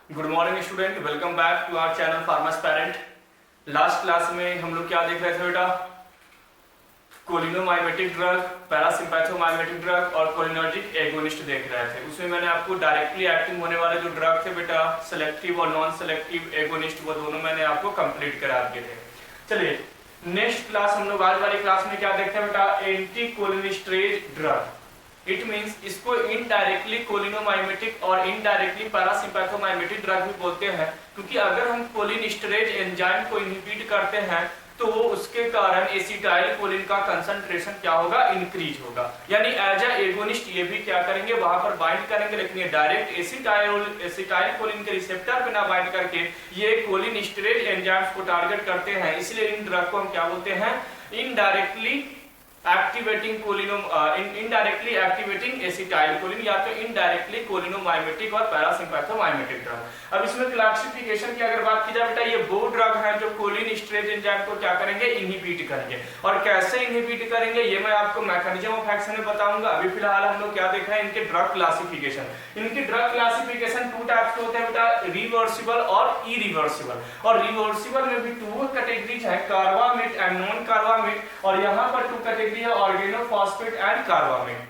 Good morning student, welcome back to our channel Pharmaspirant. Last class में हम लोग क्या देख रहे थे बेटा? कोलिनोमाइमेटिक ड्रग, पैरासिम्पैथोमाइमेटिक ड्रग और कोलिनर्जिक एगोनिस्ट देख रहे थे। उसमें मैंने आपको डायरेक्टली एक्टिंग होने वाले जो ड्रग थे बेटा, सेलेक्टिव और नॉन सेलेक्टिव एगोनिस्ट, वो दोनों मैंने आपको कंप्लीट करा दिए थे। चलिए नेक्स्ट क्लास हम लोग आज वाली क्लास में क्या देखते हैं बेटा? Anti cholinesterase drug. It means इसको इनडायरेक्टली कोलिनोमाइमेटिक और इनडायरेक्टली पैरासिम्पैथोमाइमेटिक ड्रग भी बोलते हैं, क्योंकि अगर हम कोलिनिस्टरेज एंजाइम को इनहिबिट करते हैं तो उसके कारण एसिटाइल कोलिन का कंसंट्रेशन क्या होगा? इंक्रीज होगा। यानी एज अ एगोनिस्ट ये भी क्या करेंगे? वहां पर बाइंड करेंगे, लेकिन ये डायरेक्ट एसिटाइल कोलिन के रिसेप्टर पे ना बाइंड करके ये कोलिनिस्टरेज एंजाइम्स को टारगेट करते हैं। इसलिए इन ड्रग को हम क्या बोलते हैं? Indirectly indirectly activating acetyl choline, या तो इनडायरेक्टली कोलिनोमाइमेटिक और पैरासिम्पैथोमाइमेटिक ड्रग। अब इसमें क्लासिफिकेशन की अगर बात की जाए बेटा, ये वो ड्रग है जो कोलिनिस्टरेज एंजाइम को क्या करेंगे? इनहिबिट करेंगे। और कैसे इनहिबिट करेंगे ये मैं आपको मैकेनिज्म ऑफ एक्शन में बताऊंगा। अभी फिलहाल हम लोग क्या देख रहे हैं? इनके ड्रग क्लासिफिकेशन। इनकी ड्रग क्लासिफिकेशन टू टाइप्स के होते हैं बेटा, रिवर्सिबल और इरिवर्सिबल। और रिवर्सिबल में भी टू कैटेगरीज है, कार्बामेट एंड नॉन कार्बामेट। और यहाँ पर टू कैटेगरी है, ऑर्गेनोफॉस्फेट एंड कार्बामेट।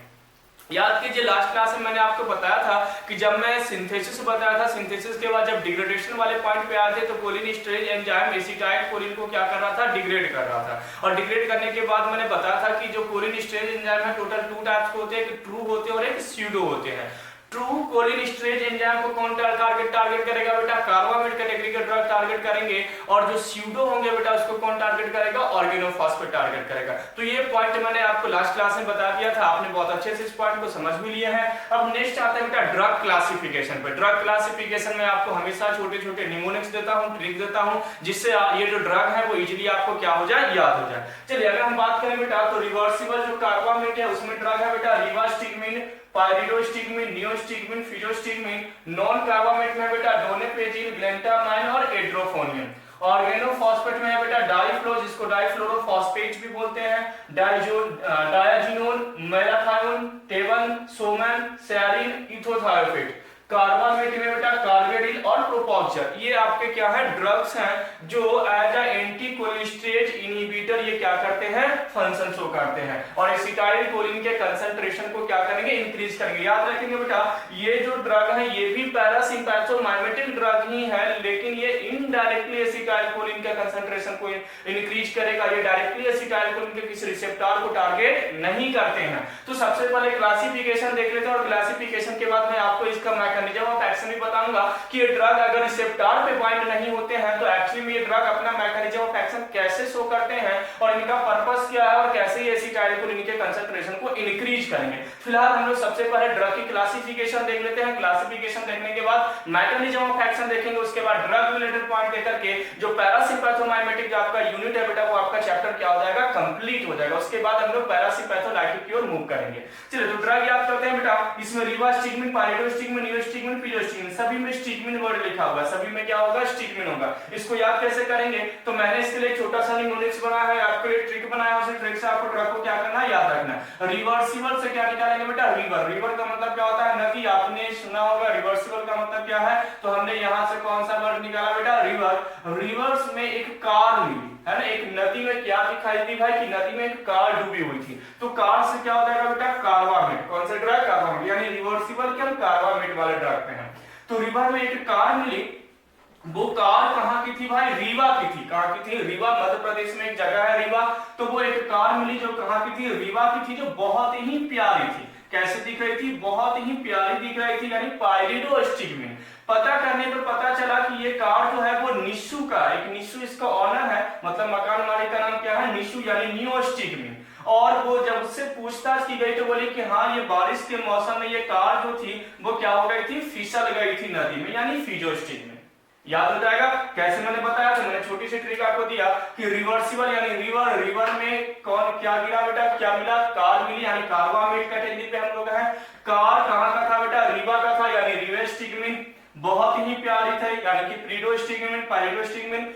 याद कीजिए लास्ट क्लास में मैंने आपको बताया था कि जब मैं सिंथेसिस बताया था, सिंथेसिस के बाद जब डिग्रेडेशन वाले पॉइंट पे आए थे तो कोलिनिस्टरेज एंजाइम एसिटाइल कोलिन को क्या कर रहा था? डिग्रेड कर रहा था। और डिग्रेड करने के बाद मैंने बताया था कि जो कोलिनिस्टरेज एंजाइम है टोटल टू टाइप्स के होते हैं, एक ट्रू होते हैं और एक स्यूडो होते हैं। ट्रू कोलिनिस्टरेज एंजाइम को कौन टारगेट करेगा बेटा? कार्बामेट कैटेगरी के ड्रग टारगेट करेंगे। और जो स्यूडो होंगे बेटा उसको कौन टारगेट करेगा? ऑर्गेनोफॉस्फेट टारगेट करेगा। तो ये पॉइंट मैंने आपको लास्ट क्लास में बता दिया था, आपने बहुत अच्छे से इस पॉइंट को समझ भी लिया है। अब नेक्स्ट आता है बेटा ड्रग क्लासिफिकेशन पे। ड्रग क्लासिफिकेशन में आपको हमेशा छोटे छोटे निमोनिक्स देता हूं, ट्रिक देता हूं, जिससे ये जो ड्रग है वो इजीली आपको क्या हो जाए? याद हो जाए। चलिए अगर हम बात करें बेटा तो रिवर्सिबल जो कार्बामेट है उसमें ड्रग है बेटा रिवास्टिगमिन, पाइरिडोस्टिगमिन, नियोस्टिगमिन, फिजोस्टिगमिन। नॉन कार्बामेट में बेटा डोनेपेजिन, ग्लेंटामाइन और एड्रोफोनियम। ऑर्गेनोफॉस्फेट में है बेटा डाइफ्लो, जिसको डाइफ्लोरोफॉस्फेट भी बोलते हैं, डायजिनोन, मेलाथायोन, टेवन, सोमन, सैरिन, इथोथायोफेट। कार्बामेट में बेटा कार्बेडिल और प्रोपोक्सर। ये आपके क्या है? ड्रग्स हैं जो as a anticholinesterase inhibitor ये क्या करते हैं? फंक्शन शो करते हैं और एसिटाइल कोलिन के कंसंट्रेशन को क्या करेंगे? इंक्रीज करेंगे। याद रखेंगे बेटा ये जो ड्रग है ये भी पैरासिम्पैथोमाइमेटिक ड्रग ही है, लेकिन ये इनडायरेक्टली एसिटाइल कोलिन के कंसंट्रेशन को इंक्रीज करेगा। ये डायरेक्टली एसिटाइल कोलिन के किसी रिसेप्टर को टारगेट नहीं करते हैं। तो सबसे पहले क्लासिफिकेशन देख लेते हैं और क्लासिफिकेशन के बाद मैं आपको इसका मैकेनिज्म ऑफ एक्शन भी बताऊंगा कि ये ड्रग अगर रिसेप्टर पे बाइंड नहीं होते हैं तो एक्चुअली में ये ड्रग अपना मैकेनिज्म ऑफ एक्शन कैसे शो करते हैं और इनका पर्पस क्या है और कैसे ये एसिटाइल कोलिन के कंसंट्रेशन को इंक्रीज करेंगे। फिलहाल हम लोग सबसे पहले ड्रग की क्लासिफिकेशन देख लेते हैं। क्लासिफिकेशन देखने के बाद मैकेनिज्म ऑफ एक्शन देखेंगे, उसके बाद ड्रग रिलेटेड पॉइंट देकर के जो पैरासिम्पैथोमाइमेटिक जो आपका यूनिट है बेटा वो आपका चैप्टर क्या हो जाएगा? कंप्लीट हो जाएगा। उसके बाद हम लोग पैरासिम्पैथोलाइटिक की ओर मूव करेंगे। चलिए तो ड्रग याद करते हैं बेटा। इसमें रिवास्टिगमिन, पाइरिडोस्टिगमिन, नियोस्टिगमिन, फिजोस्टिगमिन, सभी में स्टिगमिन वर्ड लिखा हुआ है, सभी में क्या होगा? स्टिगमिन होगा। इसको याद कैसे करेंगे? तो मैंने इसके लिए छोटा सा निमोनिक्स बनाया है, आपके लिए ट्रिक बनाया है, उस ट्रिक से आपको ड्रग को क्या करना है? याद रखना है। रिवर्सिबल से क्या निकालेंगे बेटा? रिवर। रिवर का मतलब क्या होता है? नदी। आपने सुना होगा रिवर्सिबल का मतलब क्या है, तो हमने यहां से कौन सा वर्ड निकाला बेटा? रिवर। रिवर्स में एक कार मिली है ना, एक नदी में क्या दिखाई दी भाई कि नदी में एक कार डूबी हुई थी, तो कार से क्या हो जाएगा बेटा? कार्बामेट। कौन सा ड्रग? कार्बामेट। यानी रिवर्सिबल के हम कार्बामेट वाले ड्रग पे हैं। तो रिवर में एक कार मिली, वो कार कहां की थी भाई? रीवा की थी। कहां की थी? रीवा, मध्य प्रदेश में एक जगह है रीवा। तो वो एक कार मिली जो कहां की थी? रीवा की थी, जो बहुत ही प्यारी थी। कैसे दिख रही थी? बहुत ही प्यारी दिख रही थी, यानी पाइरिडोस्टिगमिन। पता करने पर पता चला कि ये कार जो है वो निशु का, एक निशु इसका ऑनर है, मतलब मकान मालिक का नाम क्या है? निशु, यानी नियोस्टिगमिन। और वो जब उससे पूछताछ की गई तो बोली कि हाँ ये बारिश के मौसम में ये कार जो थी वो क्या हो गई थी? फिसल गई थी नदी में, यानी फिजोस्टिगमिन। याद हो जाएगा कैसे मैंने बताया था? मैंने छोटी सी ट्रिक आपको दिया कि रिवर्सिबल यानी रिवर। रिवर में कौन क्या गिरा बेटा? क्या मिला? कार मिली, यानी कार्बामेट कैटेगरी पे हम लोग हैं। कार कहां का था बेटा? रीवा का था, यानी रिवेस्टिगमिन। बहुत ही प्यारी थी, यानी कि प्रीडोस्टिगमिन, पाइरिडोस्टिगमिन।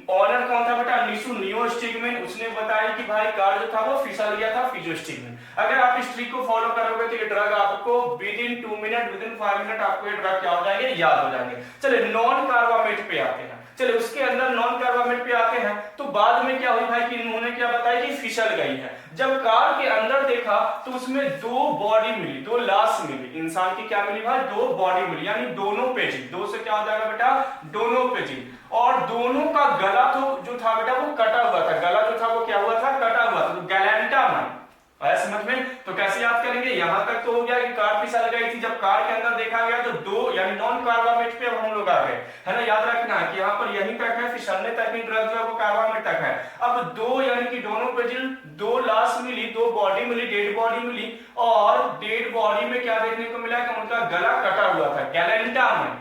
ऑनर कौन था बेटा? निशु, नियोस्टिगमिन। उसने बताया कि भाई कार जो था वो फिसल गया था, फिजोस्टिगमिन। अगर आप इस ट्रिक को फॉलो करोगे तो ये ड्रग आपको with in 2 minute, with in 5 minute आपको ये ड्रग क्या हो जाएंगे, याद हो जाएंगे। चलिए नॉन कार्बामेट पे आते हैं। चलिए उसके अंदर नॉन कार्बामेट पे आते हैं तो बाद में क्या हुई भाई कि इन्होंने क्या बताया कि फिसल गई है। जब कार के अंदर देखा तो उसमें 2 बॉडी मिली, 2 लाश मिली। इंसान की क्या मिली भाई, 2 बॉडी मिली, यानी दोनों पेजिंग। 2 से क्या हो जाएगा बेटा, दोनों पेजिंग। और दोनों का गला तो जो था बेटा वो कटा हुआ था, गला जो था वो क्या हुआ था, कटा हुआ था। तो गैलेंटामाइन आया समझ में। तो कैसे याद करेंगे, यहां तक तो हो गया कि कार फिसल गई थी। जब कार के अंदर देखा गया तो 2 यानी नॉन कार्बामेट पे अब हम लोग आ गए, है ना। याद रखना कि यहाँ पर यहीं तक है, फिसलने तक ही ड्रग जो है वो कार्बामेट तक है। अब 2 यानी कि दोनों पे 2 लाश मिली, 2 बॉडी मिली, डेड बॉडी मिली। और डेड बॉडी में क्या देखने को मिला कि उनका गला कटा हुआ था, गैलेंटामाइन।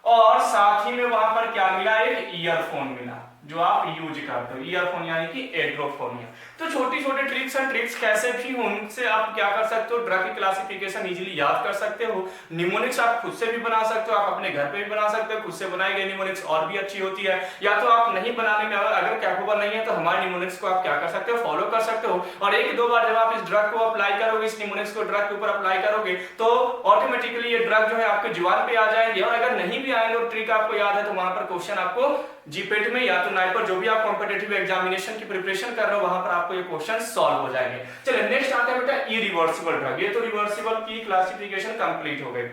और साथ ही में वहां पर क्या मिला, एक ईयरफोन मिला जो आप यूज करते हो, ईयरफोन यानी कि एड्रोफोनिया। तो छोटी छोटी ट्रिक्स एंड ट्रिक्स कैसे भी उनसे आप क्या कर सकते हो, ड्रग की क्लासिफिकेशन इजीली याद कर सकते हो। निमोनिक्स आप खुद से भी बना सकते हो, आप अपने घर पे भी बना सकते हो। खुद से बनाई गई निमोनिक्स और भी अच्छी होती है। या तो आप नहीं बनाने में अगर कैपेबल नहीं है तो हमारे निमोनिक्स को आप क्या कर सकते हो, फॉलो कर सकते हो। और 1-2 बार जब आप इस ड्रग को अप्लाई करोगे, इस निमोनिक्स को ड्रग के ऊपर अप्लाई करोगे तो ऑटोमेटिकली ये ड्रग जो है आपके जुबान पे आ जाएंगे। और अगर नहीं भी आएंगे और ट्रिक आपको याद है तो वहां पर क्वेश्चन आपको जीपेट में या तो नाइपर, जो भी आप कॉम्पिटिटिव एग्जामिनेशन की प्रिपरेशन कर रहे हो वहां पर आपको ये क्वेश्चन सॉल्व हो जाएंगे। चलिए नेक्स्ट आते हैं बेटा इरिवर्सिबल ड्रग। ये तो रिवर्सिबल की क्लासिफिकेशन कंप्लीट हो गई।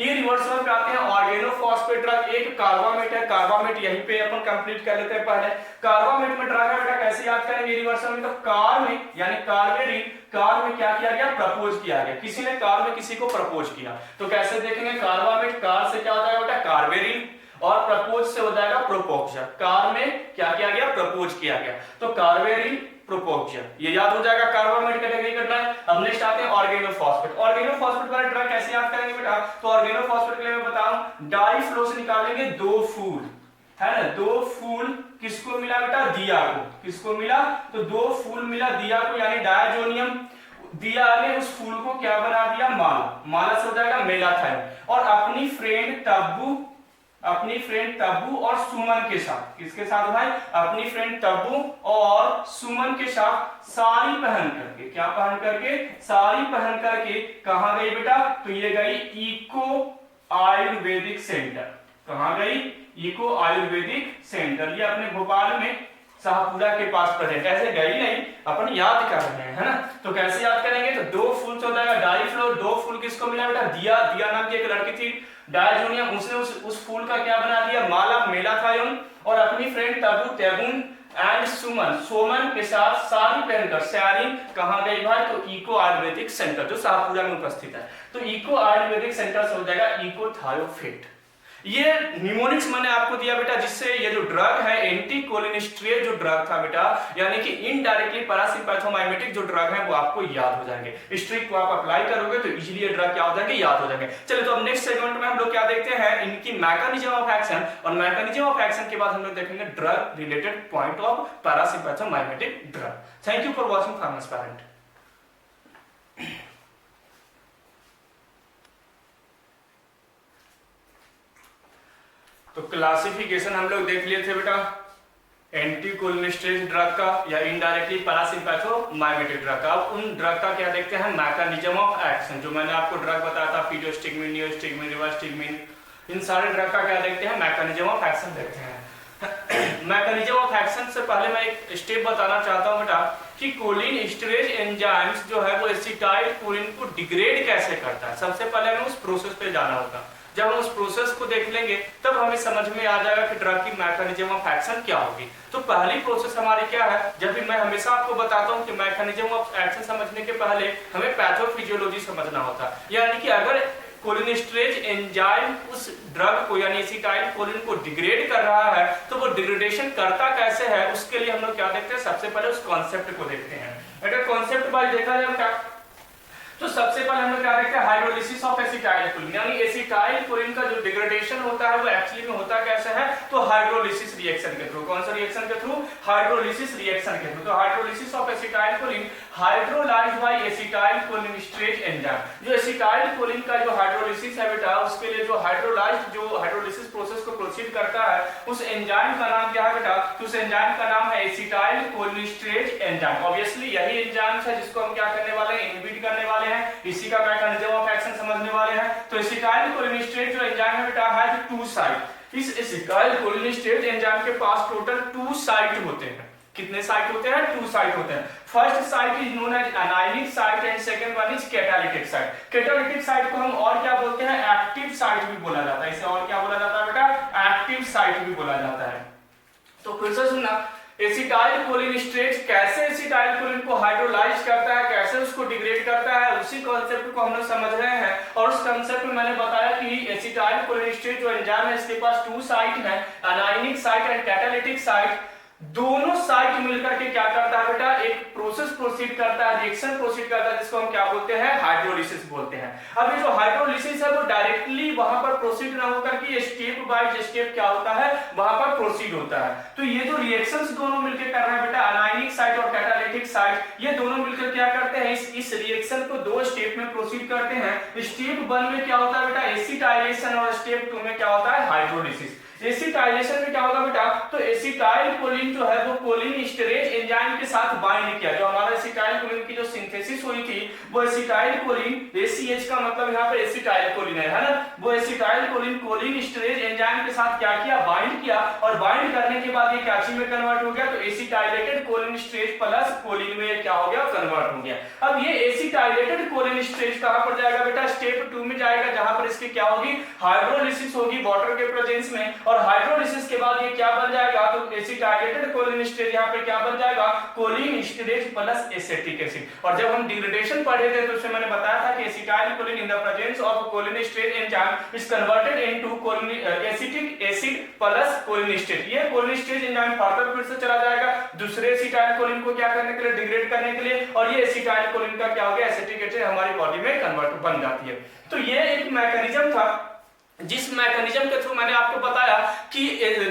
इरिवर्सिबल पे आते हैं ऑर्गेनोफॉस्फेट ड्रग। एक कार्बामेट है, कार्बामेट यहीं पे अपन कंप्लीट कर लेते हैं पहले। कार्बामेट में ड्रग है बेटा, कैसे याद करेंगे इरिवर्सिबल में, तो कार में यानी कार्बेरिन, कार में क्या किया गया, प्रपोज किया गया। किसी ने कार में किसी को प्रपोज किया तो कैसे देखेंगे, कार्बामेट कार से क्या हो जाएगा बेटा, कार्बेरिन। और प्रपोज से हो जाएगा प्रोपोक्जर। कार में क्या किया गया, प्रपोज किया गया, तो कार्बेरिन प्रोपोक्जर, ये याद हो जाएगा। कार्बामेट कैटेगरी करना है। अब नेक्स्ट आते हैं ऑर्गेनोफॉस्फेट। ऑर्गेनोफॉस्फेट वाला ड्रग कैसे याद करेंगे बेटा, तो ऑर्गेनोफॉस्फेट के लिए मैं बताऊं, डाई फ्लो से निकालेंगे 2 फूल, है ना। 2 फूल किसको मिला बेटा, दिया को। किसको मिला, तो 2 फूल मिला दिया को, यानी डायजोनियम। दिया ने उस फूल को क्या बना दिया, माला। माला से हो जाएगा मेलाथाइन। और अपनी फ्रेंड तब्बू और सुमन के साथ, किसके साथ भाई, अपनी फ्रेंड तब्बू और सुमन के साथ साड़ी पहन करके, क्या पहन करके, साड़ी पहन करके कहां गई बेटा, तो ये गई इको आयुर्वेदिक सेंटर। कहां गई, इको आयुर्वेदिक सेंटर। ये अपने भोपाल में शाहपुरा के पास प्रेजेंट। ऐसे गई नहीं, अपन याद कर रहे हैं, है ना। तो कैसे याद करेंगे, तो 2 फूल से हो जाएगा डाईफ्लो। 2 फूल किसको मिला बेटा, दिया। दिया नाम की एक लड़की थी, डायजोनियम, उसने उस फूल का क्या बना दिया, माला, मेलाथाइन। और अपनी फ्रेंड तब्बू, तेबुन एंड सुमन, सोमन के साथ साड़ी पहनकर, सैरिन कहां गई भाई, तो इको आयुर्वेदिक सेंटर जो शाहपुरा में उपस्थित है। तो इको आयुर्वेदिक सेंटर से हो जाएगा इकोथायोफेट। ये निमोनिक्स मैंने आपको दिया बेटा, जिससे ये जो ड्रग है एंटीकोलिनिस्ट्रेट जो ड्रग था बेटा, यानी कि इनडायरेक्टली पैरासिम्पैथोमाइमेटिक जो ड्रग है वो आपको याद हो जाएंगे। इस ट्रिक को आप अप्लाई करोगे तो इजीली ये ड्रग क्या हो जाएंगे, याद हो जाएंगे। चलिए तो अब नेक्स्ट सेगमेंट में हम लोग क्या देखते हैं, इनकी मैकेनिज्म ऑफ एक्शन। और मैकेनिज्म ऑफ एक्शन के बाद हम लोग देखेंगे drug related point of parasympathomimetic drug. Thank you for watching फार्मास्पेरेंट। तो क्लासिफिकेशन हम लोग देख लिए थे बेटा एंटीकोलिनिस्ट्रेट ड्रग का या इनडायरेक्टली पैरासिम्पैथोमाइमेटिक ड्रग का। अब उन ड्रग का क्या देखते हैं, मैकेनिज्म ऑफ एक्शन। जो मैंने आपको ड्रग बताया था, फिडोस्टिग्मिन, नियोस्टिग्मिन, रिवास्टिग्मिन, इन सारे ड्रग का क्या देखते हैं, मैकेनिज्म ऑफ एक्शन देखते हैं। मैकेनिज्म ऑफ एक्शन से पहले मैं एक स्टेप बताना चाहता हूं बेटा कि कोलिन स्टोरेज एंजाइम्स जो है वो एसिटाइल कोलिन को डिग्रेड कैसे करता है। सबसे पहले हमें उस प्रोसेस पे जाना होगा। जब हम उस प्रोसेस को देख लेंगे तब हमें समझ में आ जाएगा कि ड्रग की मैकेनिज्म ऑफ एक्शन क्या होगी। तो पहली प्रोसेस हमारी क्या है, जब भी मैं हमेशा आपको बताता हूं कि मैकेनिज्म ऑफ एक्शन समझने के पहले हमें पैथोफिजियोलॉजी समझना होता है। यानी कि अगर कोलिनेस्टरेज एंजाइम उस ड्रग को यानी एसिटाइल कोलिन को डिग्रेड कर रहा है तो वो डिग्रेडेशन करता कैसे है, उसके लिए हम लोग क्या देखते हैं, सबसे पहले उस कॉन्सेप्ट को देखते हैं। अगर कॉन्सेप्ट वाइज देखा जाए क्या, तो सबसे पहले हम लोग क्या देखते हैं, हाइड्रोलिसिस ऑफ एसिटाइल कोलिन। यानी एसिटाइल कोलिन का जो डिग्रेडेशन होता है वो एक्चुअली में होता कैसे है, तो हाइड्रोलिसिस रिएक्शन के थ्रू। कौन सा रिएक्शन के थ्रू, हाइड्रोलिसिस रिएक्शन के थ्रू। तो hydrolysis of acetylcholine hydrolysed by acetylcholinesterase enzyme. जो एसिटाइल कोलिन का जो हाइड्रोलिसिस है बेटा, उसके लिए जो हाइड्रोलिसिस प्रोसेस को प्रोसीड करता है, उस एंजाइम का नाम क्या है बेटा? तो उस एंजाइम का नाम है एसिटाइल कोलिनेस्टरेज एंजाइम। ऑब्वियसली यही एंजाइम है जिसको हम क्या करने वाले हैं? इनहिबिट करने वाले हैं, इसी का मैकेनिज्म ऑफ एक्शन समझने वाले हैं। तो एसिटाइल कोलिनेस्टरेज जो एंजाइम है बेटा हैज टू साइट। इस एसिटाइल कोलिनेस्टरेज एंजाइम के पास टोटल 2 साइट होते हैं। कितने साइट होते हैं? 2 साइट होते हैं। First site is known as anionic site and second one is catalytic site. Catalytic site को हम और क्या बोलते हैं? एक्टिव साइट भी बोला जाता है। इसे और क्या बोला जाता है बेटा? एक्टिव साइट भी बोला जाता है। तो फिर से सुनना, एसिटाइल कोलिनेस्टरेज कैसे एसिटाइल कोलिन को हाइड्रोलाइज करता है, कैसे उसको डिग्रेड करता है, उसी कॉन्सेप्ट को हम लोग समझ रहे हैं। और उस कॉन्सेप्ट में मैंने बताया कि एसिटाइल कोलिनेस्टरेज जो एंजाइम है, इसके पास 2 साइट है, anionic site and catalytic site. दोनों साइट मिलकर के क्या करता है बेटा? एक प्रोसेस प्रोसीड करता है, रिएक्शन प्रोसीड करता है, जिसको हम क्या बोलते हैं? हाइड्रोलिसिस बोलते हैं। अब ये जो हाइड्रोलिसिस है वो डायरेक्टली वहां पर प्रोसीड ना होकर के स्टेप बाय स्टेप क्या होता है? वहां पर प्रोसीड होता है। तो ये जो रिएक्शंस दोनों मिलकर कर रहे हैं बेटा, एनायनिक साइट और कैटालिटिक साइट, ये दोनों मिलकर क्या करते हैं? इस रिएक्शन को 2 स्टेप में प्रोसीड करते हैं। स्टेप 1 में क्या होता है बेटा? एसिटाइलेशन, और स्टेप 2 में क्या होता है? हाइड्रोलिसिस। एसिटाइलेशन में क्या होगा बेटा? तो एसिटाइल कोलिन जो है वो कोलिनेस्टरेज एंजाइम के साथ बाइंड किया। जो हमारा एसिटाइल कोलिन की जो सिंथेसिस हुई थी, वो एसिटाइल कोलिन, ACH का मतलब यहाँ पे एसिटाइल कोलिन है ना? वो एसिटाइल कोलिन कोलिनेस्टरेज एंजाइम के साथ क्या किया? बाइंड किया। और बाइंड करने के बाद ये क्या चीज में कन्वर्ट हो गया? तो एसिटाइलेटेड कोलिनेस्टरेज प्लस कोलिन में क्या हो गया? कन्वर्ट हो गया। अब ये एसिटाइलेटेड कोलिनेस्टरेज कहां पर जाएगा बेटा? स्टेप 2 में जाएगा, जहां पर इसकी क्या होगी? हाइड्रोलिसिस होगी वाटर के प्रेजेंस में। और हाइड्रोलिसिस के बाद ये क्या बन जाएगा? तो एसिटाइलेटेड कोलिनेस्टरेज यहाँ पे क्या बन जाएगा? कोलिनेस्टरेज प्लस एसिटिक एसिड। और जब हम डिग्रेडेशन पढ़े थे तो उसमें मैंने बताया था कि acetylcholine in the presence of cholinesterase enzyme is converted into acetic acid plus cholinesterase. ये कोलिनेस्टरेज एंजाइम फर्दर फिर से चला जाएगा दूसरे एसिटाइल कोलिन को क्या करने के लिए? डिग्रेड करने के लिए। और ये एसिटाइल कोलिन का क्या हो गया? एसिटिक एसिड हमारी बॉडी में कन्वर्ट बन जाती है। तो ये एक मैकेनिज्म था, जिस मैकेनिज्म के थ्रू मैंने आपको बताया कि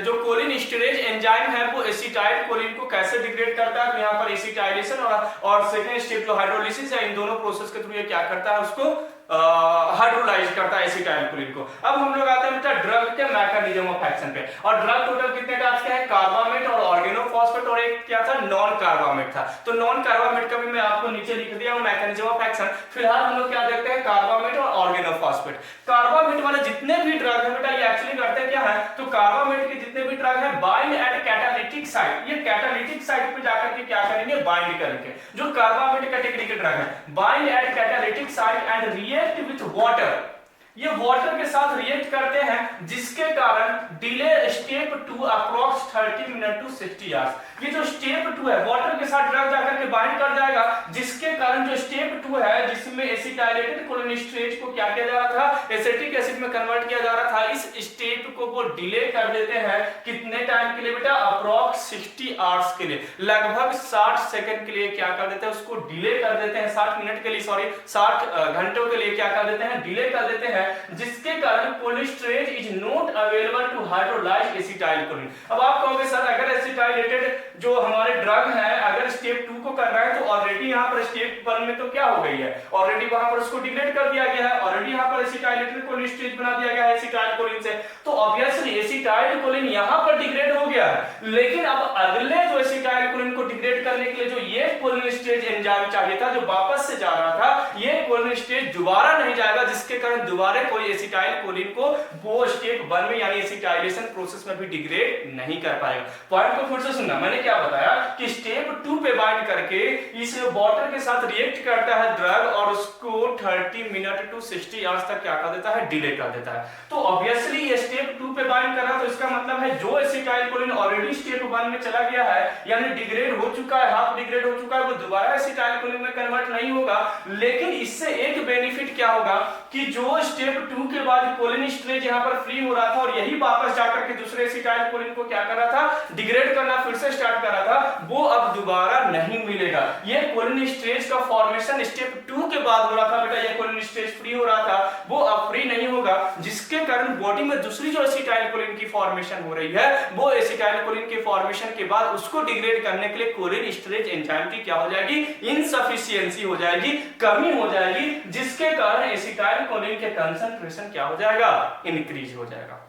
जो कोलिनेस्टरेज एंजाइम है वो एसिटाइल कोलिन को कैसे डिग्रेड करता है। तो यहाँ पर एसिटाइलेशन और सेकेंड स्टेप जो हाइड्रोलिसिस है, इन दोनों प्रोसेस के थ्रू ये क्या करता है? उसको हाइड्रोलाइज करता है एसिटाइल कोलिन को। अब हम लोग आते हैं बेटा ड्रग के मैकेनिज्म ऑफ एक्शन पे। और ड्रग टोटल कितने टाइप्स के हैं? कार्बामेट और ऑर्गेनोफॉस्फेट, और एक क्या था? नॉन कार्बामेट था। तो नॉन कार्बामेट का भी मैं आपको नीचे लिख दिया हूं मैकेनिज्म ऑफ एक्शन। फिलहाल हम लोग क्या देखते हैं? कार्बामेट और ऑर्गेनोफॉस्फेट। कार्बामेट वाले जितने भी ड्रग है बेटा, ये एक्चुअली करते क्या है? तो कार्बामेट के जितने भी ड्रग है बाइंड एट कैटालिटिक साइट। ये कैटालिटिक साइट पे जाकर के क्या करेंगे? बाइंड करेंगे। जो कार्बामेट कैटेगरी के ड्रग है, bind at catalytic site and react with water. ये वाटर के साथ रिएक्ट करते हैं, जिसके कारण delay step 2 approx 30 minute to 60 hours. ये जो स्टेप 2 है, वाटर के साथ ड्रग जाकर के बाइंड कर जाएगा, जिसके कारण जो स्टेप 2 है, जिसमें एसिटाइलेटेड कोलिनेस्टरेज को क्या किया जा रहा था? एसिटिक एसिड में कन्वर्ट किया जा रहा था। इस स्टेप को वो डिले कर देते हैं। कितने टाइम के लिए बेटा? अप्रॉक्स 60 आवर्स के लिए, लगभग 60 सेकंड के लिए क्या कर देते हैं? उसको डिले कर देते हैं। 60 मिनट के लिए, सॉरी 60 घंटों के लिए क्या कर देते हैं? डिले कर देते हैं, जिसके कारण cholinesterase is not available to hydrolyse acetylcholine. अब आप कहोगे सर, अगर एसिटाइलेटेड जो हमारे ड्रग है अगर स्टेप 2 को कर रहा है, तो ऑलरेडी यहाँ पर स्टेप 1 में तो क्या हो गई है? ऑलरेडी वहां पर उसको डिग्रेड कर दिया गया है। ऑलरेडी यहाँ पर एसिटाइलेटेड कोलिनेस्टरेज बना दिया गया है एसिटाइल कोलिन से। तो ऑब्वियसली एसिटाइल कोलिन यहाँ पर डिग्रेड हो गया है। लेकिन अब अगले जो एसिटाइल कोलिन को डिग्रेड करने के लिए जो ये कोलिनेस्टरेज एंजाइम चाहिए था, जो वापस से जा रहा था, ये कोलिनेस्टरेज दोबारा नहीं जाएगा, जिसके कारण दोबारा कोई एसिटाइल कोलिन को वो स्टेप 1 में यानी एसिटाइलेशन प्रोसेस में भी डिग्रेड नहीं कर पाएगा। पॉइंट को फिर से सुनना, मैंने क्या बताया कि स्टेप 2 पे बाइंड करके इस वाटर के साथ रिएक्ट करता है ड्रग, और उसको 30 मिनट टू 60 आवर्स तक क्या कर देता है? डिले कर देता है। तो ऑब्वियसली ये स्टेप 2 पे बाइंड कर रहा है, तो इसका मतलब है जो एसिटाइल कोलिन ऑलरेडी स्टेप 1 में चला गया है, यानी डिग्रेड हो चुका है, हाफ डिग्रेड हो चुका है, वो दोबारा एसिटाइल कोलिन में कन्वर्ट नहीं होगा। लेकिन इससे एक बेनिफिट क्या होगा कि जो स्टेप 2 के बाद कोलिनेस्टरेज यहाँ पर फ्री हो रहा था, और यही वापस जाकर के दूसरे एसिटाइल कोलिन को क्या कर रहा था? डिग्रेड करना फिर से स्टार्ट कर रहा था, वो अब दोबारा नहीं मिलेगा। ये कोलिनेस्टरेज का फॉर्मेशन स्टेप 2 के बाद हो रहा था बेटा, ये कोलिनेस्टरेज फ्री हो रहा था, वो अब फ्री नहीं होगा। होगा, जिसके कारण बॉडी में दूसरी जो एसिटाइलकोलिन की फॉर्मेशन हो रही है, वो एसिटाइलकोलिन के फॉर्मेशन के बाद उसको डिग्रेड करने के लिए कोलिन स्टोरेज एंजाइम की क्या हो जाएगी, इनसफिशियंसी हो जाएगी, कमी हो जाएगी, जिसके कारण एसिटाइलकोलिन के कंसंट्रेशन क्या हो जाएगा, इंक्रीज हो जाएगा।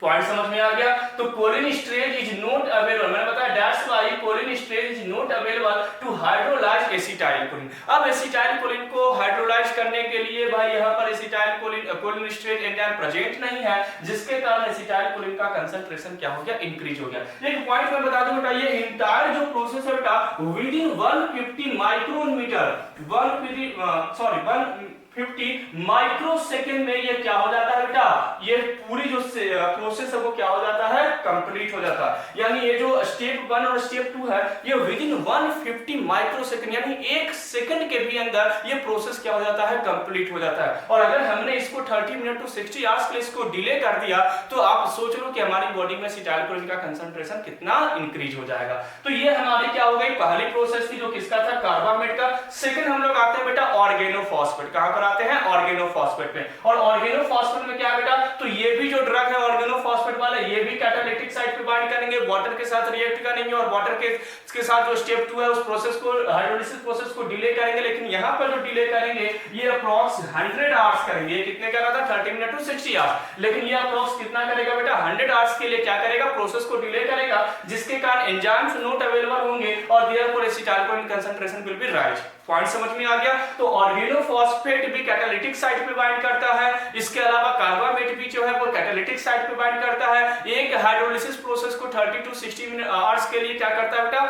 पॉइंट समझ में आ गया। तो cholinesterase is not available, मैंने बताया that's why cholinesterase is not available to hydrolyse acetylcholine. अब एसिटाइलकोलिन को हाइड्रोलाइज करने के लिए भाई यहाँ पर acetylcholine cholinesterase enzyme present नहीं है, जिसके कारण एसिटाइलकोलिन का कंसंट्रेशन क्या हो गया, इंक्रीज हो गया। एक पॉइंट मैं बता दूं बेटा, ये इंटायर जो प्रोसेस है बेटा विद इन 150 माइक्रोमीटर 150 माइक्रोसेकंड में ये क्या हो जाता है बेटा, ये पूरी जो प्रोसेस है वो क्या हो जाता है, कंप्लीट हो जाता है। यानी ये जो स्टेप 1 और स्टेप 2 है, ये विद इन 150 माइक्रोसेकंड यानी 1 सेकंड के भी अंदर ये प्रोसेस क्या हो जाता है, कंप्लीट हो जाता है। और अगर हमने इसको 30 मिनट टू 60 आवर्स के लिए इसको डिले कर दिया, तो आप सोच लो कि हमारी बॉडी में एसिटाइलकोलिन का कंसंट्रेशन कितना इंक्रीज हो जाएगा। तो ये हमारी क्या हो गई, पहली प्रोसेस थी जो किसका था, कार्बामेट का। सेकंड हम लोग आते हैं बेटा ऑर्गेनोफॉस्फेट, कहां पर आते हैं, ऑर्गेनोफॉस्फेट में। और ऑर्गेनोफॉस्फेट में क्या है बेटा, तो ये भी जो ड्रग है ऑर्गेनोफॉस्फेट वाला, ये भी कैटालिटिक साइट पे बाइंड करेंगे, वाटर के साथ रिएक्ट करेंगे और वाटर के साथ जो स्टेप 2 है उस प्रोसेस को, हाइड्रोलिसिस प्रोसेस को डिले करेंगे। लेकिन यहां पर जो डिले करेंगे ये अप्रॉक्स 100 आवर्स करेंगे। ये कितने का था, 30 मिनट टू 60 आवर्स, लेकिन ये अप्रॉक्स कितना करेगा बेटा, 100 आवर्स के लिए क्या करेगा, प्रोसेस को डिले करेगा, जिसके कारण एंजाइम्स नॉट अवेलेबल होंगे और therefore acetylcholine concentration will be rise. Point समझ में आ गया। तो ऑर्गेनोफॉस्फेट भी कैटालिटिक साइट पे बाइंड करता है, इसके अलावा कार्बामेट भी जो है वो कैटालिटिक साइट पे बाइंड करता है। एक हाइड्रोलिसिस प्रोसेस को 30 टू 60 मिनट आवर्स के लिए क्या करता है बेटा,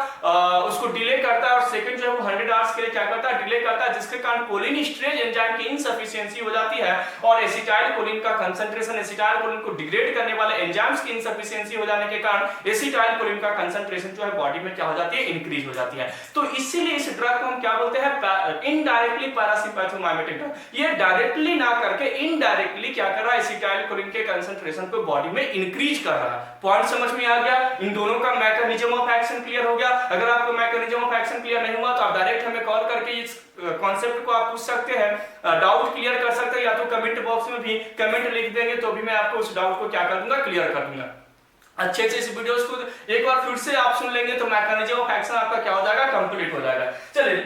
उसको डिले करता है, और सेकंड जो है वो 100 आवर्स के लिए क्या करता है, डिले करता है, जिसके कारण कोलिन स्टोरेज एंजाइम की इनसफिशिएंसी हो जाती है और एसिटाइलकोलिन का कंसंट्रेशन, एसिटाइलकोलिन को डिग्रेड करने वाले एंजाइम्स की इनसफिशिएंसी हो जाने के कारण एसिटाइलकोलिन का कंसंट्रेशन जो है बॉडी में क्या हो जाती है, इंक्रीज हो जाती है। तो इसीलिए इस ड्रग को हम क्या बोलते हैं, इनडायरेक्टली पैरासिम्पैथोमाइमेटिक ड्रग। ये डायरेक्टली ना करके इनडायरेक्टली क्या कर रहा है, एसिटाइलकोलिन के कंसंट्रेशन को बॉडी में इंक्रीज कर रहा है। पॉइंट समझ में आ गया। इन दोनों का मैकेनिज्म ऑफ एक्शन क्लियर हो गया। अगर आपको मैकेनिज्म ऑफ एक्शन क्लियर नहीं हुआ तो आप डायरेक्ट हमें कॉल करके इस कॉन्सेप्ट को आप पूछ सकते हैं, डाउट क्लियर कर सकते हैं, या तो कमेंट बॉक्स में भी कमेंट लिख देंगे तो भी मैं आपको उस डाउट को क्या कर दूंगा, क्लियर कर दूंगा। अच्छे से इस वीडियोस को एक बार फिर से आप सुन लेंगे तो मैकेनिज्म ऑफ एक्शन आपका क्या हो जाएगा, कंप्लीट हो जाएगा। चलिए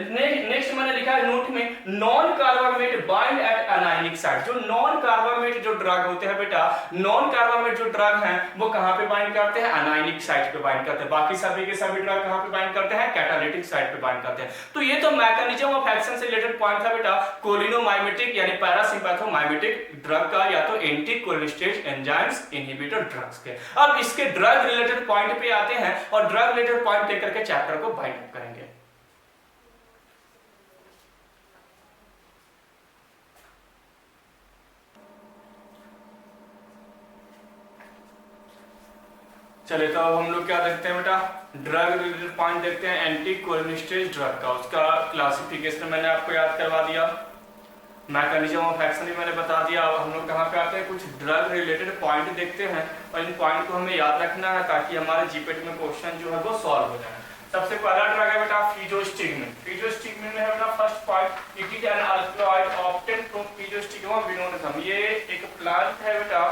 नेक्स्ट मैंने लिखा है नोट में, non carbamate bind at anionic site. जो नॉन कार्बामेट जो ड्रग होते हैं बेटा, नॉन कार्बामेट जो ड्रग हैं वो कहां पे बाइंड करते हैं, अनायनिक साइट पे बाइंड करते हैं। बाकी सभी के सभी ड्रग कहां पे बाइंड करते हैं, कैटालिटिक साइट पे बाइंड करते हैं। तो ये तो मैकेनिज्म ऑफ एक्शन से रिलेटेड पॉइंट था बेटा, कोलिनोमाइमेटिक यानी पैरासिम्पैथोमाइमेटिक ड्रग का, या तो एंटी कोलिनेस्टेज एंजाइम्स इनहिबिटर ड्रग्स के। अब इसके ड्रग रिलेटेड पॉइंट पे आते हैं और ड्रग रिलेटेड पॉइंट लेकर के चैप्टर को बाइंड अप करेंगे। चलिए तो अब हम लोग क्या देखते हैं बेटा, ड्रग रिलेटेड पॉइंट देखते हैं एंटी कोलिनेस्टेज ड्रग का। उसका क्लासिफिकेशन मैंने आपको याद करवा दिया, मैकेनिज्म ऑफ एक्शन भी मैंने बता दिया। अब हम लोग कहाँ पे आते हैं, कुछ ड्रग रिलेटेड पॉइंट देखते हैं और इन पॉइंट को हमें याद रखना है ताकि हमारे जीपेट में क्वेश्चन जो है वो सॉल्व हो जाए। सबसे पहला ड्रग है बेटा फिजोस्टिग्मिन। फिजोस्टिग्मिन में है बेटा first point, it is an alkaloid obtain from physostigma venenosum. ये एक प्लांट है बेटा,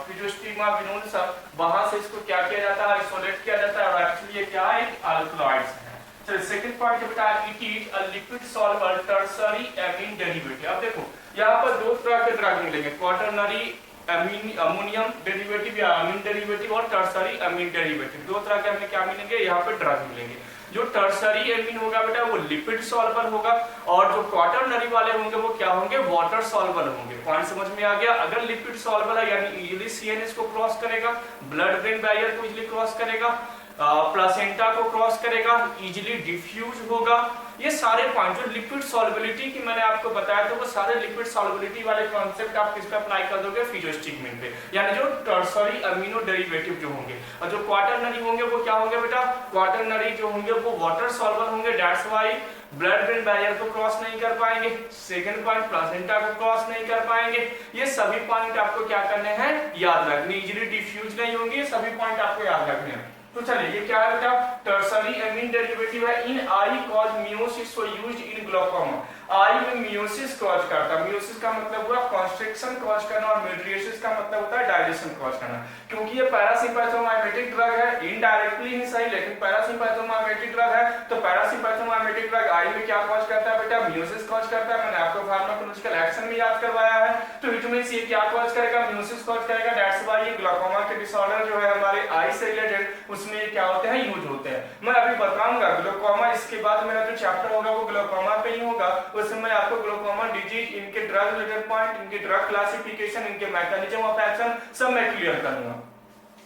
फिजोस्टिग्मा विनोनिसम, वहां से इसको क्या किया जाता है, आइसोलेट किया जाता है और एक्चुअली ये क्या है, अल्कलॉइड्स है। सेकंड पॉइंट है बेटा, it is a lipid soluble tertiary amine derivative. अब देखो यहाँ पर दो तरह के ड्रग मिलेंगे, क्वाटरनरी अमोनियम डेरिवेटिव या अमीन डेरिवेटिव और टर्शियरी अमीन डेरिवेटिव। दो तरह के हमें क्या मिलेंगे, यहाँ पे ड्रग मिलेंगे। जो टर्शियरी एमीन होगा बेटा वो लिपिड सॉल्युबल होगा और जो क्वाटरनरी वाले होंगे वो क्या होंगे, वाटर सॉल्युबल होंगे। पॉइंट समझ में आ गया। अगर लिपिड सॉल्युबल है यानी इजीली सीएनएस को क्रॉस करेगा, ब्लड ब्रेन बैरियर को इजीली क्रॉस करेगा, प्लासेंटा को क्रॉस करेगा, इजीली डिफ्यूज होगा। ये सारे पॉइंट जो लिपिड सॉल्युबिलिटी की मैंने आपको बताया, तो वो सारे लिपिड सॉल्युबिलिटी वाले कॉन्सेप्ट आप किस पे अप्लाई कर दोगे, फिजोस्टिग्मिन पे, यानी जो टर्शियरी अमीनो डेरिवेटिव जो होंगे। और जो क्वाटरनरी होंगे वो क्या होंगे बेटा, क्वाटरनरी जो होंगे वो वाटर सॉल्युबल होंगे, that's why blood brain barrier को क्रॉस नहीं कर पाएंगे। सेकंड पॉइंट, प्लासेंटा को क्रॉस नहीं कर पाएंगे। ये सभी पॉइंट आपको क्या करने हैं, याद रखने, इजीली डिफ्यूज नहीं होंगे, ये सभी पॉइंट आपको याद रखने हैं। तो चलिए ये क्या है बेटा, टर्शियरी अमीन डेरिवेटिव है in eye cause miosis so used in glaucoma. Eye में मियोसिस कॉज करता है। मियोसिस का मतलब हुआ कॉन्स्ट्रिक्शन कॉज करना और मीडिएशन का मतलब होता है डाइजेशन कॉज करना। क्योंकि ये पैरासिम्पैथोमाइमेटिक ड्रग है, इनडायरेक्टली ही सही, लेकिन पैरासिम्पैथोमाइमेटिक ड्रग है, तो पैरासिम्पैथोमाइमेटिक ड्रग आई में क्या कॉज करता है बेटा? मियोसिस कॉज करता है। मैंने आपको फार्माकोलॉजिकल एक्शन में याद करवाया है, तो इट मींस ये क्या कॉज करेगा? मियोसिस कॉज करेगा। दैट्स व्हाई ये ग्लाइकोमा के डिसऑर्डर जो है हमारे आई से रिलेटेड, उसमें क्या होते हैं? यूज होते हैं। मैं अभी बताऊंगा ग्लाइकोमा, इसके बाद मेरा जो चैप्टर होगा वो ग्लाइकोमा पे ही होगा, उसमें मैं आपको ग्लाइकोमा डिजीज, इनके ड्रग रिलेटेड पॉइंट, इनके ड्रग क्लासिफिकेशन, इनके मैकेनिज्म ऑफ एक्शन सब मैं क्लियर करूंगा।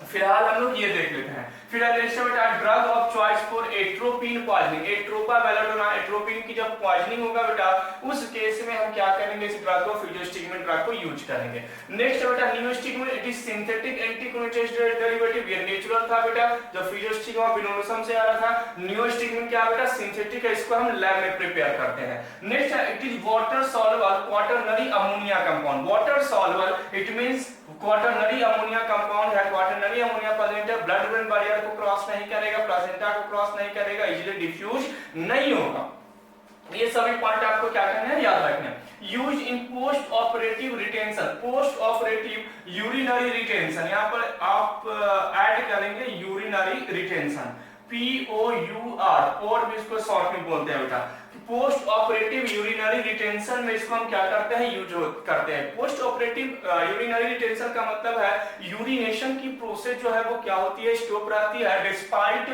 फिलहाल हम लोग ये देख लेते हैं। फिर drug of choice for atropine poisoning, Atropa belladonna, atropine की जब पॉइजनिंग होगा बेटा, उस केस में हम क्या करेंगे? इस ड्रग को, फिजियोस्टिगमिन ड्रग को यूज करेंगे। नेक्स्ट बेटा neostigmine, it is synthetic एंटीकोलिनेस्टेरॉइड derivative. ये नेचुरल था बेटा, जो फिजियोस्टिगमा बिनोलसम से आ रहा था। नियोस्टिगमिन क्या बेटा? सिंथेटिक है, इसको हम लैब में प्रिपेयर करते हैं। Next it is water soluble quaternary ammonia compound. Water soluble it means quaternary ammonia compound है। Quaternary ammonia placenta blood brain barrier को क्रॉस नहीं करेगा, प्लेसेंटा को क्रॉस नहीं करेगा, इजीली डिफ्यूज नहीं होगा। ये सभी पॉइंट आपको क्या करना है? याद रखना है। Use in post operative retention, post operative urinary retention, यहाँ पर आप ऐड करेंगे यूरिनरी रिटेंशन, POUR, और भी इसको शॉर्ट में बोलते हैं बेटा। पोस्ट ऑपरेटिव यूरिनरी रिटेंशन में इसको हम क्या करते हैं? यूज करते हैं। पोस्ट ऑपरेटिव यूरिनरी रिटेंशन का मतलब है यूरिनेशन की प्रोसेस जो है वो क्या होती है? स्टॉप रहती है डिस्पाइट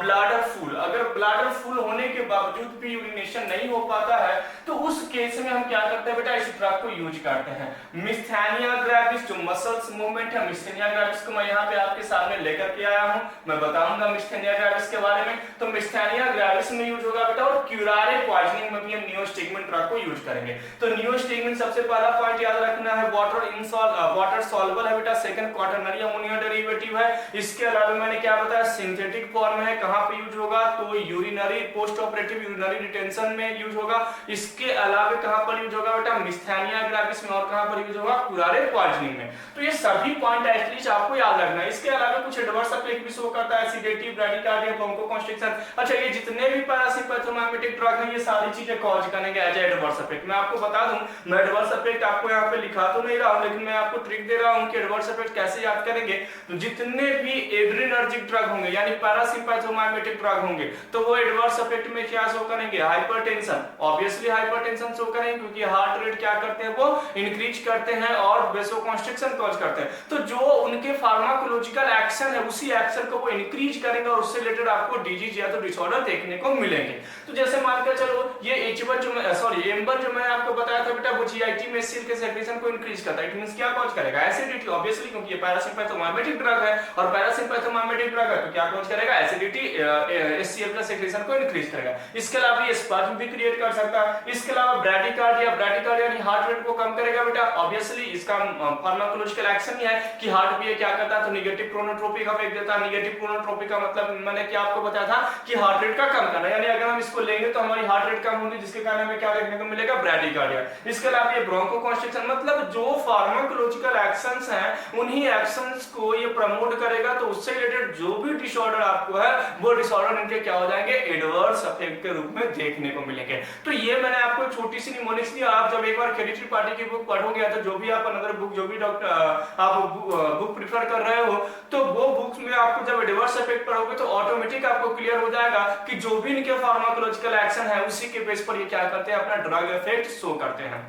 ब्लैडर फुल। अगर ब्लैडर फुल होने के बावजूद भी यूरिनेशन नहीं हो पाता है, तो उस केस में हम क्या करते हैं बेटा? इस ड्रग को यूज करते हैं। मिस्थेनिया ग्रेविस, जो मसल्स मूवमेंट है, मिस्थेनिया ग्रेविस को मैं यहाँ पे आपके सामने लेकर के आया हूँ, मैं बताऊंगा मिस्थेनिया ग्रेविस के बारे में। तो मिस्थेनिया ग्रेविस में यूज होगा बेटा, और क्यूरारे पॉइजनिंग में भी हम नियोस्टिगमिन ड्रग को यूज करेंगे। तो नियोस्टिगमिन सबसे पहला पॉइंट याद रखना है, वाटर सॉल्युबल है बेटा। सेकंड क्वाटरनरी अमोनिया डेरिवेटिव है। इसके अलावा मैंने क्या बताया? सिंथेटिक फॉर्म है। कहां पे यूज होगा? तो urinary, post operative urinary retention में यूज होगा। इसके अलावा कहां पर यूज होगा बेटा? मिस्थेनिया ग्रेविस में। और कहां पर यूज होगा? क्यूरारे पॉइजनिंग में। तो ये सभी पॉइंट एटलीस्ट आपको याद रखना है। इसके अलावा कुछ एडवर्स इफेक्ट भी शो करता है, एसिडिटी, ब्रैडीकार्डिया, ब्रोंकोकंस्ट्रिक्शन। अच्छा, ये जितने भी पैरासिम्पैथोमाइमेटिक ड्रग हैं, ये सारी चीजें कॉज करेंगे एज एडवर्स इफेक्ट। मैं आपको बता दूं, मैं एडवर्स इफेक्ट आपको यहाँ पे लिखा तो नहीं रहा हूं, लेकिन मैं आपको ट्रिक दे रहा हूं कि एडवर्स इफेक्ट कैसे याद करेंगे। तो जितने भी एड्रेनर्जिक ड्रग होंगे, यानी पैरासिम्पैथोमाइमेटिक ड्रग होंगे, तो वो एडवर्स इफेक्ट में क्या शो करेंगे? हाइपरटेंशन। ऑब्वियसली हाइपरटेंशन शो करेंगे, क्योंकि हार्ट रेट क्या करते हैं? वो इंक्रीज करते हैं और वेसोकंस्ट्रिक्शन कॉज करते हैं। तो जो उनके फार्माकोलॉजिकल एक्शन है, उसी एक्शन को वो इंक्रीज करेंगे और उससे रिलेटेड आपको डिजीज या तो डिसऑर्डर देखने को मिलेंगे। तो जैसे मानकर चलो, ये एचबर जो मैं एम्बर जो मैंने आपको बताया था बेटा, वो जीआईटी में एसिड के सेक्रेशन को इंक्रीज करता है। इट मींस क्या कॉज करेगा? एसिडिटी। ऑब्वियसली, क्योंकि ये पैरासिम्पैथोमाइमेटिक ड्रग है, और पैरासिम्पैथोमाइमेटिक ड्रग है तो क्या कॉज करेगा? एसिडिटी, HCl प्लस सेक्रेशन को इंक्रीज करेगा। इसके अलावा ये स्पज्म भी क्रिएट कर सकता है। इसके अलावा ब्रैडीकार्डिया, ब्रैडीकार्डिया यानी हार्ट रेट को कम करेगा बेटा। ऑब्वियसली इसका फार्माकोलॉजिकल एक्शन ही है कि हार्ट भी क्या करता है? तो नेगेटिव क्रोनोट्रोपी का इफेक्ट देता है। नेगेटिव क्रोनोट्रोपी का मतलब मैंने क्या आपको बताया था कि हार्ट रेट का कम करना, यानी अगर हम इसको लेंगे तो हमारी हार्ट रेट कम होगी, जिसके कारण हमें क्या देखने को मिलेगा? ब्रैडीकार्डिया। इसके अलावा ये ब्रोंकोकंस्ट्रिक्शन, मतलब जो फार्माकोलॉजिकल एक्शंस हैं, उन्हीं एक्शंस को ये प्रमोट करेगा, तो उससे रिलेटेड जो भी डिसऑर्डर आपको है, वो डिसऑर्डर इनके क्या हो जाएंगे? एडवर्स इफेक्ट के रूप में देखने को मिलेंगे। तो ये मैंने आपको एक छोटी सी निमोनिक्स दी। आप जब एक बार केडी त्रिपाठी की बुक पढ़ोगे, तो जो भी आप अनदर बुक, जो भी डॉक्टर आप बुक प्रिफर कर रहे हो, तो वो बुक्स में आपको जब एडवर्स इफेक्ट पढ़ोगे तो ऑटोमेटिक आपको क्लियर हो जाएगा कि जो भी इनके फार्माकोलॉजिकल एक्शन है, उसी के बेस पर ये क्या करते हैं? अपना ड्रग इफेक्ट शो करते हैं।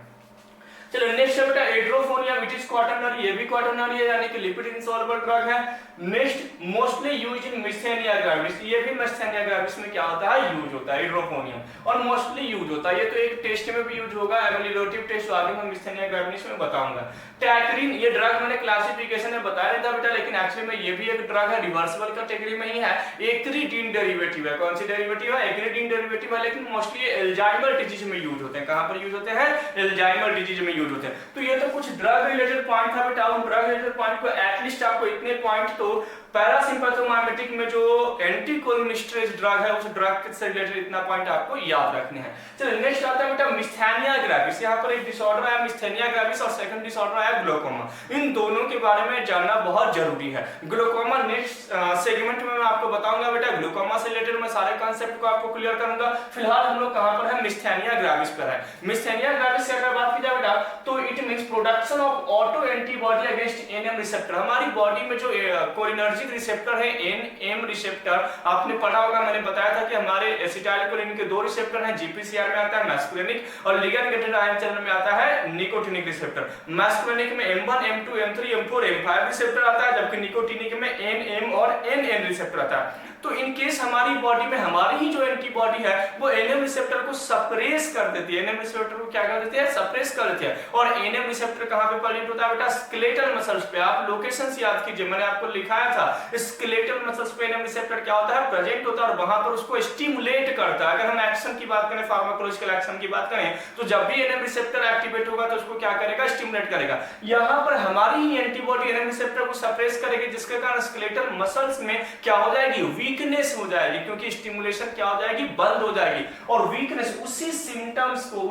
चलो नेक्स्ट है बेटा एड्रोफोनिया, व्हिच इज क्वाटरनरी। ये भी क्वाटरनरी है, यानी कि लिपिड इनसॉल्युबल ड्रग है। Next mostly used in myasthenia gravis. ये भी मिस्थेनिया ग्रेविस में क्या होता है? यूज होता है एड्रोफोनिया, और मोस्टली यूज होता है। ये तो एक टेस्ट में भी यूज होगा, एमिलियोटिव टेस्ट, आगे मैं मिस्थेनिया ग्रेविस में बताऊंगा। टैक्रिन, ये ड्रग मैंने क्लासिफिकेशन में बताया नहीं था बेटा, लेकिन एक्चुअली में ये भी एक ड्रग है, रिवर्सिबल कैटेगरी में ही है। एक्रिडीन डेरिवेटिव है। कौन सी डेरिवेटिव है? एक्रिडीन डेरिवेटिव है, लेकिन मोस्टली एल्जाइमर डिजीज में यूज होते हैं। कहां पर यूज होते हैं? एल्जाइमर डिजीज में यूज यूज होते हैं। तो ये तो कुछ ड्रग रिलेटेड पॉइंट था बेटा, उन ड्रग रिलेटेड पॉइंट को एटलीस्ट आपको इतने पॉइंट तो पैरासिम्पैथोमाइमेटिक में जो एंटीकोलिनेस्टेरेज ड्रग है उस ड्रग से रिलेटेड इतना पॉइंट आपको याद रखने हैं। चलिए नेक्स्ट आता है बेटा मिस्थेनिया ग्रेविस। यहाँ पर एक डिसऑर्डर है मिस्थेनिया ग्रेविस और सेकंड डिसऑर्डर है ग्लूकोमा। इन दोनों के बारे में जानना बहुत जरूरी है। ग्लूकोमा नेक्स्ट सेगमेंट में मैं आपको बताऊंगा बेटा, ग्लूकोमा से रिलेटेड मैं सारे कॉन्सेप्ट को आपको क्लियर करूंगा। फिलहाल हम लोग कहां पर है, मिस्थेनिया ग्रेविस पर है। मिस्थेनिया ग्रेविस की अगर बात की जाए बेटा तो it means production of auto antibody against NM receptor. हमारी बॉडी में जो कोलिनर्जिक रिसेप्टर है एनएम रिसेप्टर, आपने पढ़ा होगा, मैंने बताया था कि हमारे एसिटाइलकोलिन के दो रिसेप्टर हैं, जीपीसीआर में आता है मैस्कुलिनिक और लिगैंड गेटेड आयन चैनल में आता है निकोटिनिक रिसेप्टर। मैस्कुलिनिक में M1 M2 M3 M4 M5 receptor आता है, जबकि निकोटिनिक में NM और NN रिसेप्टर आता है। तो इन केस हमारी बॉडी में हमारी ही जो एंटीबॉडी है वो एनएम रिसेप्टर को सप्रेस कर देती है। एनएम रिसेप्टर को क्या कर देती है, सप्रेस कर देती है। और एनएम रिसेप्टर कहां पे प्रेजेंट होता है बेटा, स्केलेटल मसल्स पे। आप लोकेशंस याद कीजिए, मैंने आपको लिखाया था स्केलेटल मसल्स पे एनएम रिसेप्टर क्या होता है, प्रेजेंट होता है और वहां पर उसको स्टिमुलेट करता है। अगर हम एक्शन की बात करें, फार्माकोलॉजिकल एक्शन की बात करें, तो जब भी एनएम रिसेप्टर एक्टिवेट होगा तो उसको क्या करेगा, स्टिमुलेट करेगा। यहां पर हमारी ही एंटीबॉडी एनएम रिसेप्टर को सप्रेस करेगी, जिसके कारण स्केलेटल मसल्स में क्या हो जाएगी, वीकनेस हो जाएगी, क्योंकि स्टिमुलेशन क्या हो जाएगी, बंद हो जाएगी। और वीकनेस, उसी सिम्टम्स को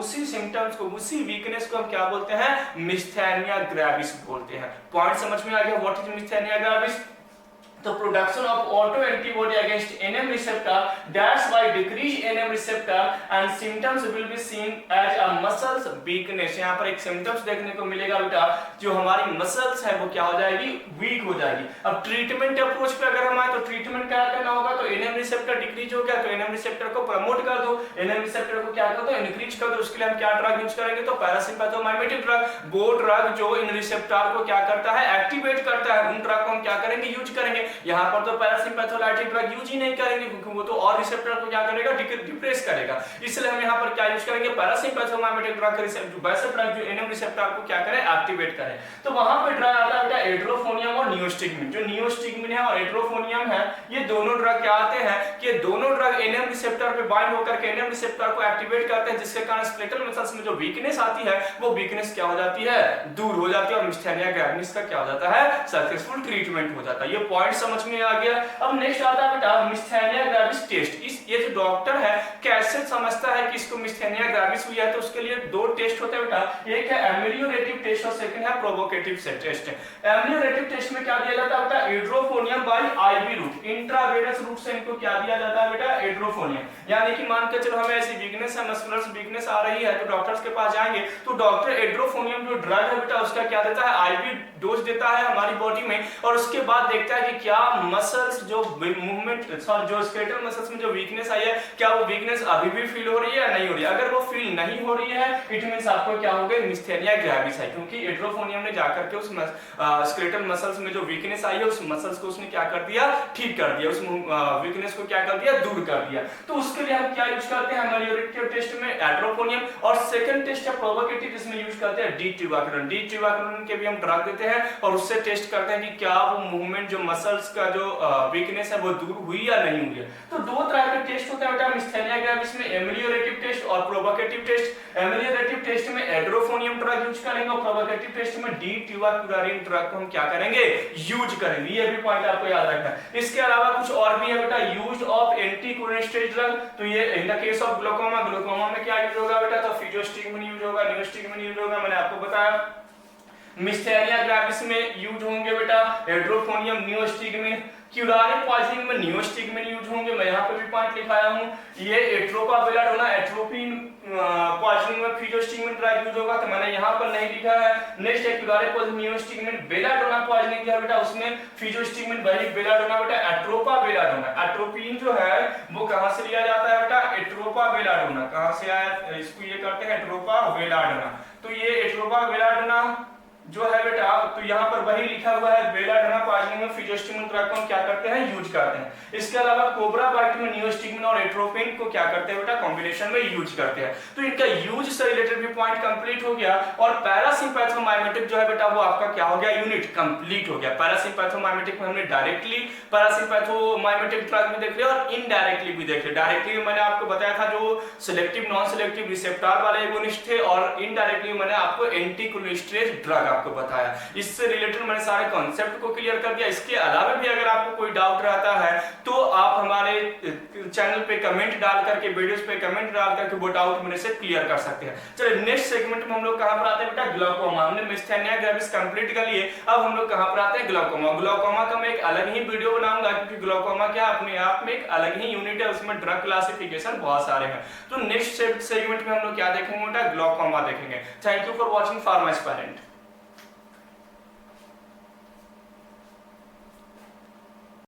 उसी वीकनेस को हम क्या बोलते हैं, मिस्थेनिया ग्रेविस बोलते हैं। पॉइंट समझ में आ गया, व्हाट इज मिस्थेनिया ग्रेविस? तो production of auto antibody against NM receptor, that's why decrease NM receptor and symptoms will be seen as a muscles weakness. यहां पर एक सिम्टम्स देखने को मिलेगा बेटा, जो हमारी मसल्स है वो क्या हो जाएगी, वीक हो जाएगी। अब ट्रीटमेंट अप्रोच पे अगर हम आए तो ट्रीटमेंट क्या करना होगा, तो एनएम रिसेप्टर डिक्रीज हो गया तो एनएम रिसेप्टर को प्रमोट कर दो, एनएम रिसेप्टर को क्या कर दो, इंक्रीज कर दो। उसके लिए हम क्या ड्रग यूज करेंगे, तो पैरासिम्पैथोमाइमेटिक ड्रग, वो ड्रग जो इन रिसेप्टर को क्या करता है, एक्टिवेट करता है, उन ड्रग को हम क्या करेंगे, यूज करेंगे। यहां पर तो पैरासिम्पैथोलाइटिक ड्रग यूज ही नहीं करेंगे, क्योंकि वो तो और रिसेप्टर को क्या करेगा, डिप्रेस करेगा। इसलिए हम यहां पर क्या यूज करेंगे, पैरासिम्पैथोमाइमेटिक ड्रग, वैसे ड्रग जो एनएम रिसेप्टर को क्या करे, एक्टिवेट करे। तो वहां पे ड्रग आता है बेटा एड्रोफोनियम और नियोस्टिग्मिन। जो नियोस्टिग्मिन है और एड्रोफोनियम है, ये दोनों ड्रग क्या आते हैं कि दोनों ड्रग एनएम रिसेप्टर पे बाइंड होकर के एनएम रिसेप्टर को एक्टिवेट करते हैं, जिसके कारण स्केलेटल मसल्स में जो वीकनेस आती है वो वीकनेस क्या हो जाती है, दूर हो जाती है, और मिस्थेनिया ग्रेविस का क्या हो जाता है, सक्सेसफुल ट्रीटमेंट हो जाता है। ये पॉइंट समझ में आ गया। अब नेक्स्ट आता है बेटा मिस्थेनिया ग्रेविस टेस्ट। ये जो डॉक्टर है कैसे समझता है कि इसको मिस्थेनिया ग्रेविस हुई है, तो उसके लिए दो टेस्ट होते हैं बेटा, एक है एमेलियोरेटिव टेस्ट और सेकंड है प्रोवोकेटिव टेस्ट। एमेलियोरेटिव टेस्ट में क्या दिया जाता है बेटा, एड्रोफोनियम bye IV route, intravenous route से इनको क्या दिया जाता है बेटा, एड्रोफोनियम। यानी कि मान के चलो हमें ऐसी वीकनेस है, मस्कुलर वीकनेस आ रही है, तो डॉक्टर्स के पास जाएंगे तो डॉक्टर एड्रोफोनियम जो ड्रग है बेटा उसका क्या देता है, आईवी डोज देता है हमारी बॉडी में, और उसके बाद देखता है कि क्या मसल्स जो मूवमेंट, जो स्केलेटल मसल्स में जो वीकनेस आई है, क्या वो वीकनेस अभी भी फील हो रही है या नहीं हो रही है। अगर वो फील नहीं हो रही है, इट मींस आपको क्या हो गया, मिस्थेनिया ग्रेविस है, क्योंकि एड्रोफोनियम ने जाकर के उस स्केलेटल मसल्स में जो वीकनेस आई है उस मसल्स को उसने क्या कर दिया, ठीक कर दिया, उस वीकनेस को क्या कर दिया, दूर कर दिया। तो उसके लिए हम क्या यूज करते हैं, एमेलियोरेटिव टेस्ट में एड्रोफोनियम, और सेकंड टेस्ट है प्रोवोकेटिव, जिसमें यूज करते हैं डी ट्यूबाकुलिन। डी ट्यूबाकुलिन के भी हम ड्रग देते हैं और उससे टेस्ट करते हैं कि क्या वो मूवमेंट, जो मसल्स का जो वीकनेस है वो दूर हुई या नहीं हुई है। तो दो तरह के टेस्ट होते हैं बेटा मिस्थेनिया ग्रेविस में, एमेलियोरेटिव टेस्ट और प्रोवोकेटिव टेस्ट। एमेलियोरेटिव टेस्ट में एड्रोफोनियम ड्रग यूज करेंगे और प्रोवोकेटिव टेस्ट में डी ट्यूबाकुलिन ड्रग को हम क्या करेंगे, यूज करेंगे। ये भी पॉइंट आपको याद रखना है। इसके अलावा कुछ और भी है बेटा, यूज ऑफ एंटीकोलिनेस्टेरेज ड्रग। तो ये in the case of glaucoma, glaucoma में क्या यूज होगा बेटा, तो फिजोस्टिग्मिन यूज होगा, नियोस्टिग्मिन यूज होगा, मैंने आपको बताया। मिस्थेनिया ग्रेविस में यूज होंगे बेटा एड्रोफोनियम, नियोस्टिग्मिन। क्यूरारे पॉइजनिंग में नियोस्टिग्मिन यूज होंगे, मैं यहाँ पे भी पॉइंट लिखाया हूँ। ये एट्रोपा बेलाडोना, एट्रोपिन पॉइजनिंग में फिजोस्टिग्मिन ड्रग यूज होगा, तो मैंने यहाँ पर नहीं लिखा है। नेक्स्ट है क्यूरारे पॉइजनिंग नियोस्टिग्मिन, बेलाडोना पॉइजनिंग है बेटा, उसमें फिजोस्टिग्मिन वही बेलाडोना बेटा, एट्रोपा बेलाडोना। एट्रोपिन जो है वो कहाँ से लिया जाता है बेटा, एट्रोपा बेलाडोना। कहाँ से आया, इसको ये करते हैं एट्रोपा बेलाडोना। तो ये एट्रोपा बेलाडोना जो है बेटा, तो यहाँ पर वही लिखा हुआ है, बेलाडाना पॉइजनिंग में फिजियोस्टिमुलेंट ड्रग को हम क्या करते हैं, यूज करते हैं। इसके अलावा कोबरा बाइट में नियोस्टिग्मिन और एट्रोपिन को क्या करते हैं बेटा, कॉम्बिनेशन में यूज करते हैं। तो इनका यूज से रिलेटेड भी पॉइंट कंप्लीट हो गया। और पैरासिम्पैथोमाइमेटिक जो है बेटा, वो आपका क्या हो गया, यूनिट कंप्लीट हो गया। पैरासिम्पैथोमाइमेटिक में हमने डायरेक्टली पैरासिम्पैथोमाइमेटिक ड्रग में देख लिया और इनडायरेक्टली भी देख लिया। डायरेक्टली मैंने आपको बताया था जो सिलेक्टिव नॉन सिलेक्टिव रिसेप्टर वाले एगोनिस्ट थे, और इनडायरेक्टली मैंने आपको एंटीकोलिस्ट्रेज ड्रग आपको बताया। इससे रिलेटेड मैंने सारे कॉन्सेप्ट को क्लियर कर दिया। इसके अलावा भी अगर आपको कोई डाउट रहता है तो आप हमारे चैनल पे कमेंट डाल करके, वीडियोस पे कमेंट डाल करके वो डाउट मेरे से क्लियर कर सकते हैं। चलिए नेक्स्ट सेगमेंट में हम लोग कहां पर आते हैं बेटा, ग्लाइकोमा। हमने मिस्थेनिया ग्रेविस कंप्लीट कर लिए, अब हम लोग कहां पर आते हैं, ग्लाइकोमा। ग्लाइकोमा का मैं एक अलग ही वीडियो बनाऊंगा, क्योंकि ग्लाइकोमा क्या अपने आप में एक अलग ही यूनिट है, उसमें ड्रग क्लासिफिकेशन बहुत सारे हैं। तो नेक्स्ट सेगमेंट में हम लोग क्या देखेंगे बेटा, ग्लाइकोमा देखेंगे। Thank you for watching फार्मास्पेरेंट।